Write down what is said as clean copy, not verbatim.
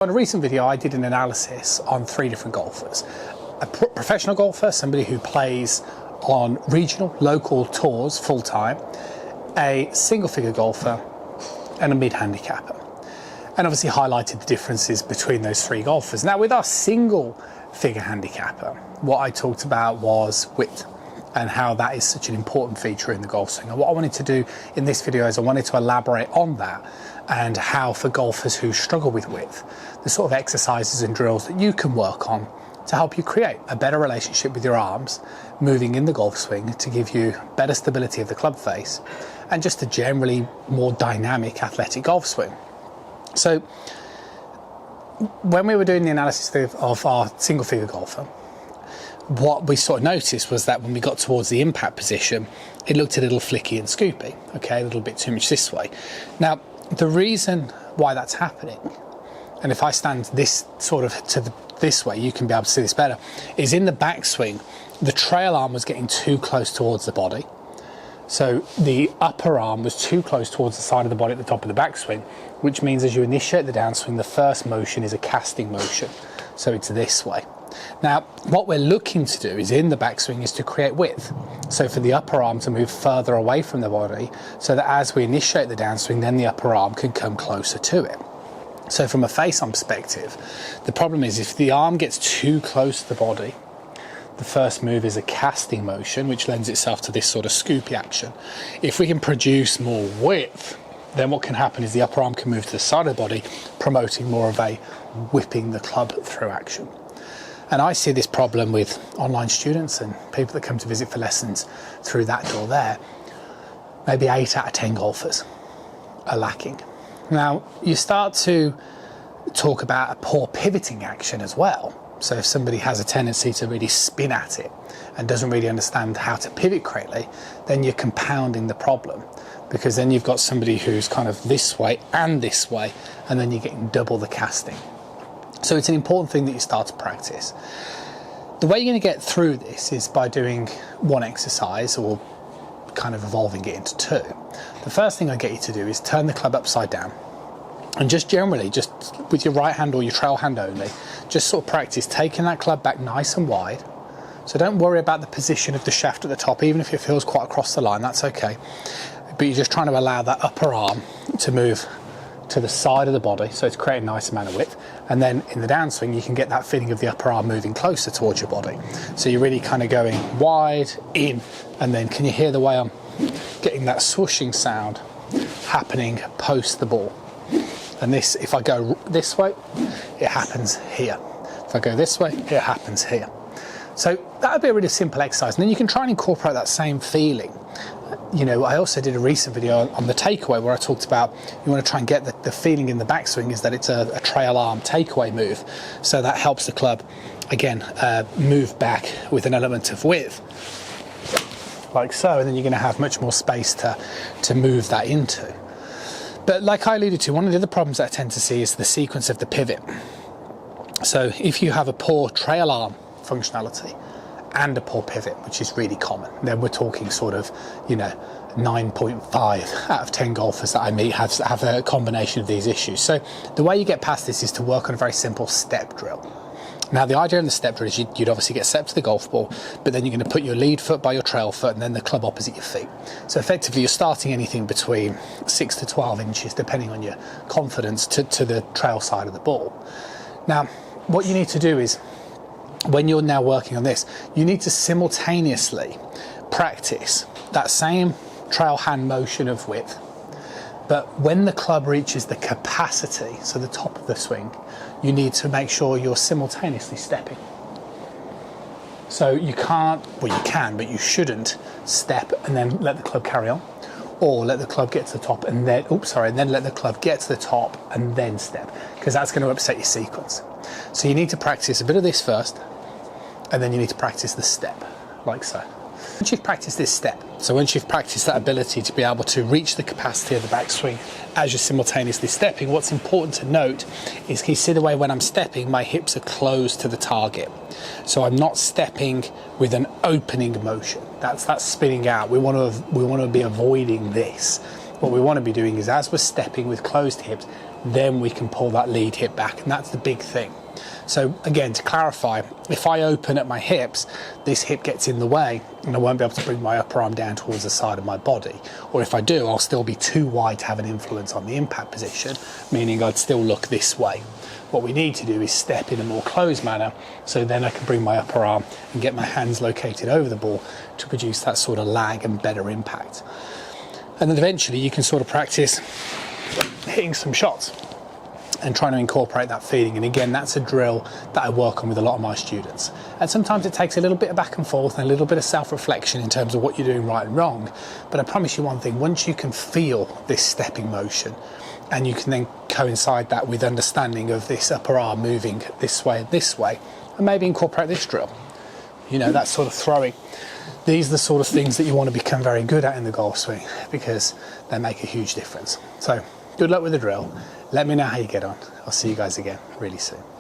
In a recent video, I did an analysis on 3 different golfers. A professional golfer, somebody who plays on regional, local tours full-time, a single-figure golfer, and a mid-handicapper. And obviously highlighted the differences between those 3 golfers. Now, with our single-figure handicapper, what I talked about was width and how that is such an important feature in the golf swing. And what I wanted to do in this video is I wanted to elaborate on that and how, for golfers who struggle with width, the sort of exercises and drills that you can work on to help you create a better relationship with your arms moving in the golf swing, to give you better stability of the club face and just a generally more dynamic athletic golf swing. So when we were doing the analysis of our single figure golfer, what we sort of noticed was that when we got towards the impact position, it looked a little flicky and scoopy, okay, a little bit too much this way. Now, the reason why that's happening, and if I stand this sort of this way, you can be able to see this better, is in the backswing, the trail arm was getting too close towards the body. So the upper arm was too close towards the side of the body at the top of the backswing, which means as you initiate the downswing, the first motion is a casting motion. So it's this way. Now, what we're looking to do is in the backswing is to create width. So for the upper arm to move further away from the body, so that as we initiate the downswing, then the upper arm can come closer to it. So from a face-on perspective, the problem is if the arm gets too close to the body, the first move is a casting motion, which lends itself to this sort of scoopy action. If we can produce more width, then what can happen is the upper arm can move to the side of the body, promoting more of a whipping the club through action. And I see this problem with online students and people that come to visit for lessons through that door there. Maybe 8 out of 10 golfers are lacking. Now, you start to talk about a poor pivoting action as well. So if somebody has a tendency to really spin at it and doesn't really understand how to pivot correctly, then you're compounding the problem, because then you've got somebody who's kind of this way, and then you're getting double the casting. So it's an important thing that you start to practice. The way you're going to get through this is by doing one exercise, or kind of evolving it into 2. The first thing I get you to do is turn the club upside down, and just generally, just with your right hand or your trail hand only, just sort of practice taking that club back nice and wide. So don't worry about the position of the shaft at the top, even if it feels quite across the line, that's okay. But you're just trying to allow that upper arm to move to the side of the body, so it's creating a nice amount of width. And then in the downswing, you can get that feeling of the upper arm moving closer towards your body. So you're really kind of going wide, in, and then can you hear the way I'm getting that swooshing sound happening post the ball? And this, if I go this way, it happens here. If I go this way, it happens here. So that would be a really simple exercise. And then you can try and incorporate that same feeling. You know, I also did a recent video on the takeaway where I talked about you want to try and get the feeling in the backswing is that it's a trail arm takeaway move. So that helps the club, again, move back with an element of width, like so. And then you're going to have much more space to move that into. But like I alluded to, one of the other problems that I tend to see is the sequence of the pivot. So if you have a poor trail arm functionality and a poor pivot, which is really common, then we're talking sort of, you know, 9.5 out of 10 golfers that I meet have a combination of these issues. So the way you get past this is to work on a very simple step drill. Now, the idea in the step drill is you'd obviously get set to the golf ball, but then you're going to put your lead foot by your trail foot and then the club opposite your feet. So effectively, you're starting anything between 6 to 12 inches, depending on your confidence, to the trail side of the ball. Now, what you need to do is, when you're now working on this, you need to simultaneously practice that same trail hand motion of width, but when the club reaches the capacity, so the top of the swing, you need to make sure you're simultaneously stepping. So you can't, well you can, but you shouldn't step and then let the club carry on, or let the club get to the top and then, and then let the club get to the top and then step, because that's going to upset your sequence. So you need to practice a bit of this first, and then you need to practice the step, like so. Once you've practiced this step, so once you've practiced that ability to be able to reach the capacity of the backswing as you're simultaneously stepping, what's important to note is, can you see the way when I'm stepping, my hips are closed to the target. So I'm not stepping with an opening motion. That's spinning out. We want to be avoiding this. What we want to be doing is, as we're stepping with closed hips, then we can pull that lead hip back, and that's the big thing. So again, to clarify, if I open at my hips, this hip gets in the way and I won't be able to bring my upper arm down towards the side of my body. Or if I do, I'll still be too wide to have an influence on the impact position, meaning I'd still look this way. What we need to do is step in a more closed manner, so then I can bring my upper arm and get my hands located over the ball to produce that sort of lag and better impact. And then eventually you can sort of practice hitting some shots and trying to incorporate that feeling. And again, that's a drill that I work on with a lot of my students. And sometimes it takes a little bit of back and forth and a little bit of self-reflection in terms of what you're doing right and wrong. But I promise you one thing, once you can feel this stepping motion, and you can then coincide that with understanding of this upper arm moving this way, and maybe incorporate this drill. You know, that sort of throwing. These are the sort of things that you want to become very good at in the golf swing, because they make a huge difference. So good luck with the drill. Let me know how you get on. I'll see you guys again really soon.